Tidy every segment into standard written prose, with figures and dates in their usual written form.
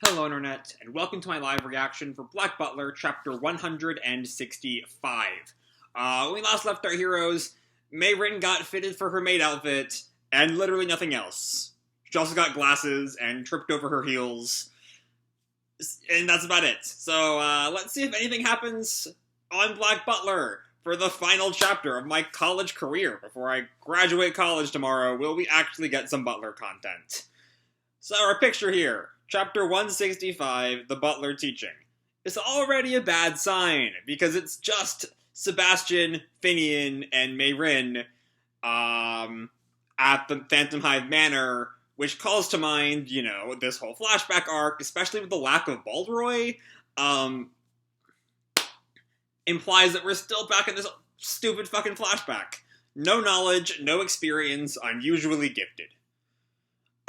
Hello Internet, and welcome to my live reaction for Black Butler, chapter 165. When we last left our heroes, Mey-Rin got fitted for her maid outfit, and literally nothing else. She also got glasses and tripped over her heels, and that's about it. So, let's see if anything happens on Black Butler for the final chapter of my college career. Before I graduate college tomorrow, will we actually get some Butler content? So, our picture here. Chapter 165, The Butler Teaching. It's already a bad sign, because it's just Sebastian, Finian, and Mey-Rin at the Phantom Hive Manor, which calls to mind, you know, this whole flashback arc, especially with the lack of Baldroy, implies that we're still back in this stupid fucking flashback. No knowledge, no experience, unusually gifted.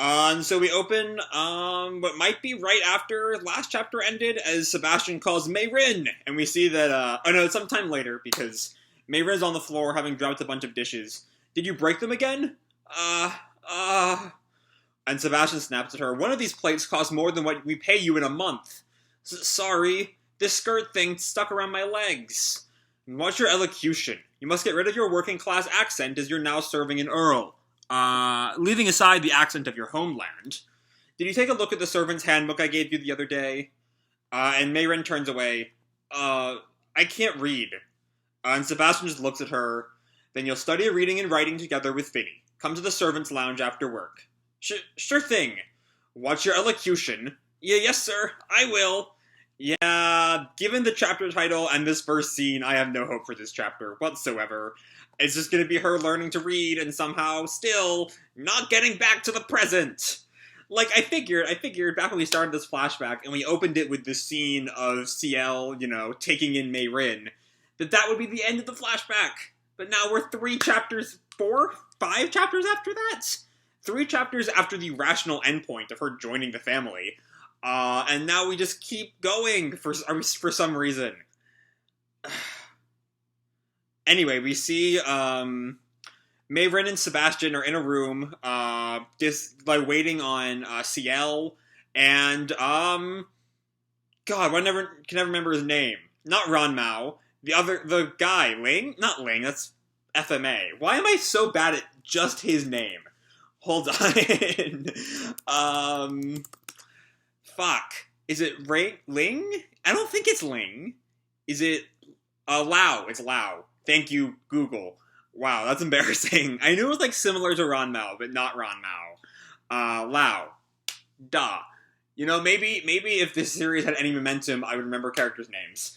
And so we open, what might be right after last chapter ended, as Sebastian calls Mey-Rin, and we see that, oh no, it's sometime later, because Mey-Rin's on the floor having dropped a bunch of dishes. Did you break them again? And Sebastian snaps at her, one of these plates costs more than what we pay you in a month. Sorry, this skirt thing stuck around my legs. And what's your elocution? You must get rid of your working class accent as you're now serving an earl. Leaving aside the accent of your homeland, did you take a look at the servant's handbook I gave you the other day? And Mey-Rin turns away. I can't read. And Sebastian just looks at her. Then you'll study reading and writing together with Finny. Come to the servant's lounge after work. Sure thing. What's your elocution? Yes, sir, I will. Yeah, given the chapter title and this first scene, I have no hope for this chapter whatsoever. It's just gonna be her learning to read and somehow still not getting back to the present. Like, I figured back when we started this flashback and we opened it with this scene of CL, you know, taking in Mey-Rin, that would be the end of the flashback. But now we're 5 chapters after that? 3 chapters after the rational endpoint of her joining the family. And now we just keep going for some reason. Anyway, we see, Mey-Rin and Sebastian are in a room, just, like, waiting on, CL, and, God, I can never remember his name. Not Ron Mao. The guy, Ling? Not Ling, that's FMA. Why am I so bad at just his name? Hold on. Fuck. Is it Ling? I don't think it's Ling. Is it, Lao? It's Lao. Thank you, Google. Wow, that's embarrassing. I knew it was, like, similar to Ron Mao, but not Ron Mao. Lao. Duh. You know, maybe if this series had any momentum, I would remember characters' names.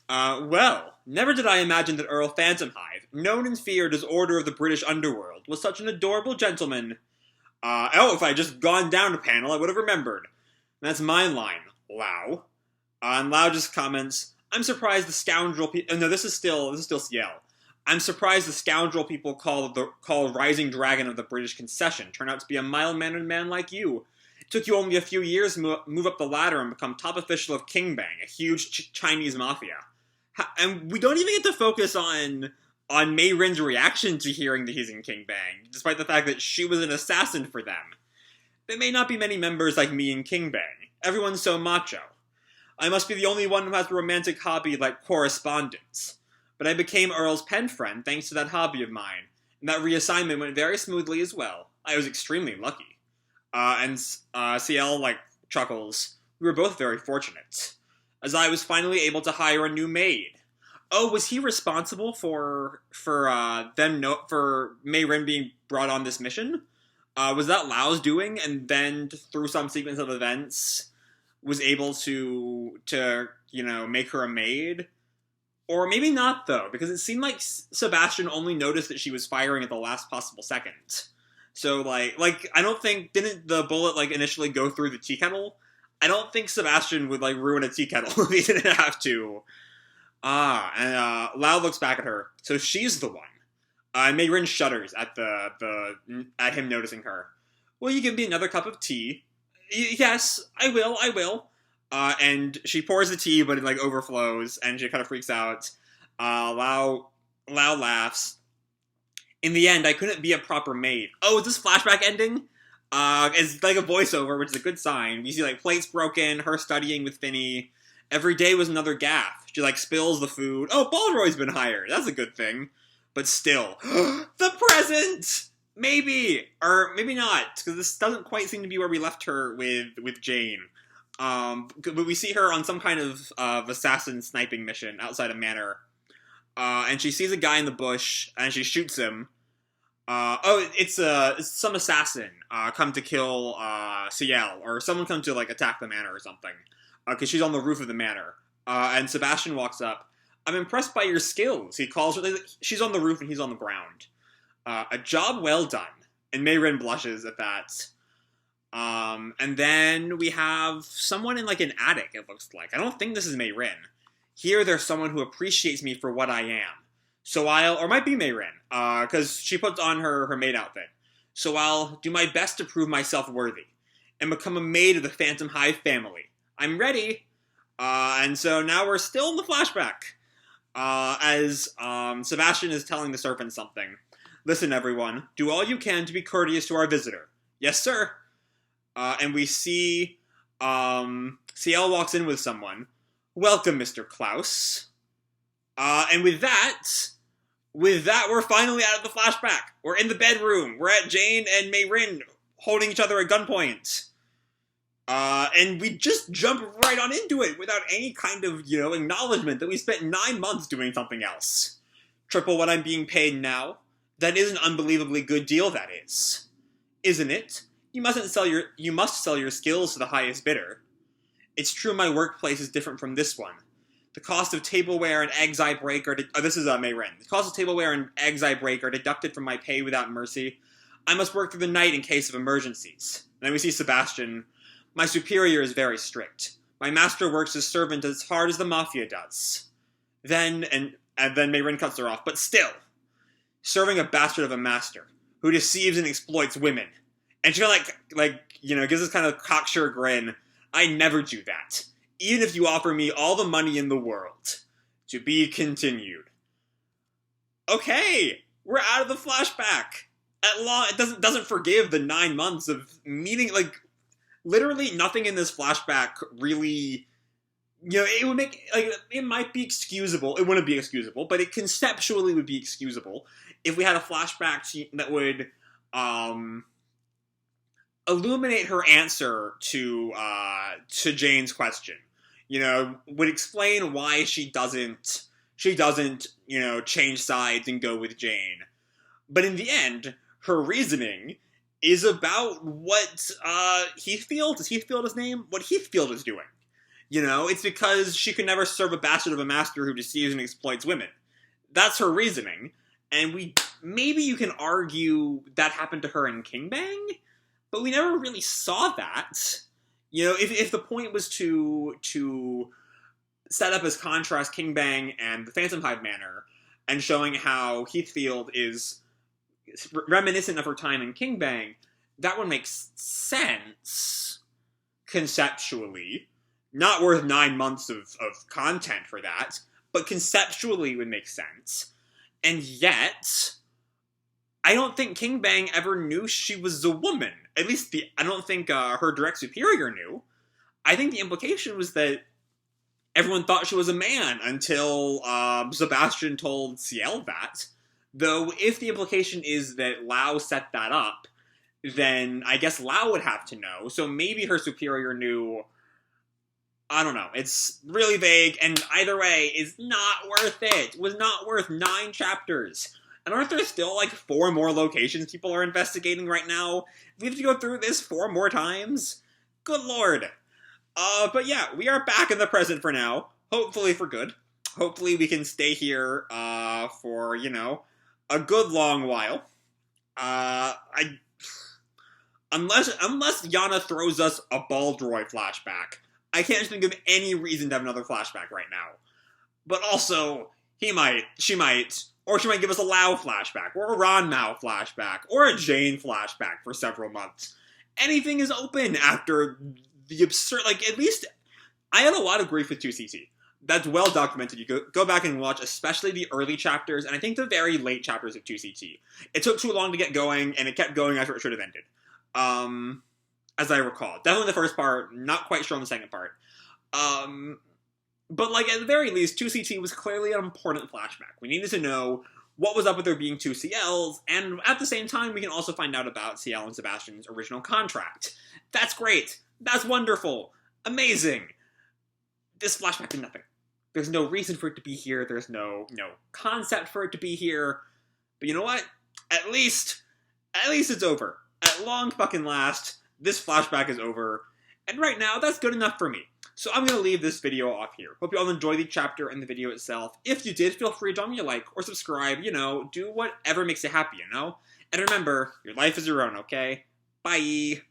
Well, never did I imagine that Earl Phantom Hive, known and feared as Order of the British Underworld, was such an adorable gentleman. If I had just gone down a panel, I would have remembered. And that's my line, Lao. And Lao just comments, I'm surprised the scoundrel people... No, this is still CL. I'm surprised the scoundrel people call Rising Dragon of the British Concession turned out to be a mild-mannered man like you. It took you only a few years to move up the ladder and become top official of King Bang, a huge Chinese mafia. And we don't even get to focus on Mey-Rin's reaction to hearing that he's in King Bang, despite the fact that she was an assassin for them. There may not be many members like me in King Bang. Everyone's so macho. I must be the only one who has a romantic hobby like correspondence. But I became Earl's pen friend thanks to that hobby of mine, and that reassignment went very smoothly as well. I was extremely lucky. And CL, like, chuckles. We were both very fortunate, as I was finally able to hire a new maid. Oh, was he responsible for Mey-Rin being brought on this mission? Was that Lao's doing, and then through some sequence of events was able to you know, make her a maid? Or maybe not, though, because it seemed like Sebastian only noticed that she was firing at the last possible second. So, like, I don't think, didn't the bullet, like, initially go through the tea kettle? I don't think Sebastian would, like, ruin a tea kettle if he didn't have to. And Lao looks back at her. So she's the one. Mey-Rin shudders at at him noticing her. Will you give me another cup of tea? Yes, I will. And she pours the tea, but it, like, overflows, and she kind of freaks out. Lao laughs. In the end, I couldn't be a proper maid. Oh, is this flashback ending? It's like a voiceover, which is a good sign. We see, like, plates broken, her studying with Finney. Every day was another gaffe. She, like, spills the food. Oh, Baldroy's been hired. That's a good thing. But still. The present! Maybe. Or maybe not, because this doesn't quite seem to be where we left her with Jane. But we see her on some kind of assassin sniping mission outside a manor. And she sees a guy in the bush, and she shoots him. It's some assassin come to kill Ciel, or someone come to, like, attack the manor or something. Because she's on the roof of the manor. And Sebastian walks up. I'm impressed by your skills. He calls her. She's on the roof and he's on the ground. A job well done. And Mey-Rin blushes at that. And then we have someone in, like, an attic, it looks like. I don't think this is Mey-Rin. Here there's someone who appreciates me for what I am. So or might be Mey-Rin, because she puts on her maid outfit. So I'll do my best to prove myself worthy, and become a maid of the Phantom Hive family. I'm ready. And so now we're still in the flashback. As Sebastian is telling the servant something. Listen, everyone, do all you can to be courteous to our visitor. Yes, sir. And we see Ciel walks in with someone. Welcome, Mr. Klaus. And with that, we're finally out of the flashback. We're in the bedroom. We're at Jane and Mey-Rin holding each other at gunpoint. And we just jump right on into it without any kind of, acknowledgement that we spent 9 months doing something else. Triple what I'm being paid now. That is an unbelievably good deal, that is. Isn't it? You must sell your skills to the highest bidder. It's true my workplace is different from this one. The cost of tableware and eggs I break are... this is Mey-Rin. The cost of tableware and eggs I break are deducted from my pay without mercy. I must work through the night in case of emergencies. And then we see Sebastian. My superior is very strict. My master works his servant as hard as the mafia does. Then Mey-Rin cuts her off. But still, serving a bastard of a master who deceives and exploits women. And she kind of gives this kind of cocksure grin. I never do that. Even if you offer me all the money in the world. To be continued. Okay, we're out of the flashback. At law, it doesn't forgive the 9 months of meeting, literally nothing in this flashback really, it would make, it might be excusable. It wouldn't be excusable, but it conceptually would be excusable if we had a flashback that would, illuminate her answer to Jane's question. Would explain why she doesn't, change sides and go with Jane. But in the end, her reasoning is about what Heathfield, is Heathfield his name? What Heathfield is doing. It's because she could never serve a bastard of a master who deceives and exploits women. That's her reasoning. And maybe you can argue that happened to her in King Bang, but we never really saw that. If the point was to set up as contrast King Bang and the Phantom Hive Manor, and showing how Heathfield is reminiscent of her time in King Bang, that would make sense, conceptually. Not worth 9 months of content for that, but conceptually would make sense. And yet, I don't think King Bang ever knew she was a woman. At least, I don't think her direct superior knew. I think the implication was that everyone thought she was a man until Sebastian told Ciel that. Though, if the implication is that Lau set that up, then I guess Lau would have to know. So maybe her superior knew. I don't know. It's really vague, and either way, is not worth it. It was not worth 9 chapters. And aren't there still, 4 more locations people are investigating right now? We have to go through this 4 more times? Good lord. But yeah, we are back in the present for now. Hopefully for good. Hopefully we can stay here, for, a good long while. Unless Yana throws us a Baldroy flashback, I can't think of any reason to have another flashback right now. But also, she might, or she might give us a Lau flashback, or a Ron Mao flashback, or a Jane flashback for several months. Anything is open after the absurd, at least, I had a lot of grief with 2CT. That's well documented. You go back and watch, especially the early chapters, and I think the very late chapters of 2CT. It took too long to get going, and it kept going after it should have ended. as I recall. Definitely the first part, not quite sure on the second part. But, like, at the very least, 2CT was clearly an important flashback. We needed to know what was up with there being 2 CLs, and at the same time, we can also find out about CL and Sebastian's original contract. That's great! That's wonderful! Amazing! This flashback did nothing. There's no reason for it to be here, there's no concept for it to be here, but you know what? At least it's over. At long fucking last, this flashback is over, and right now, that's good enough for me. So I'm going to leave this video off here. Hope you all enjoyed the chapter and the video itself. If you did, feel free to drop me a like or subscribe, do whatever makes you happy, And remember, your life is your own, okay? Bye!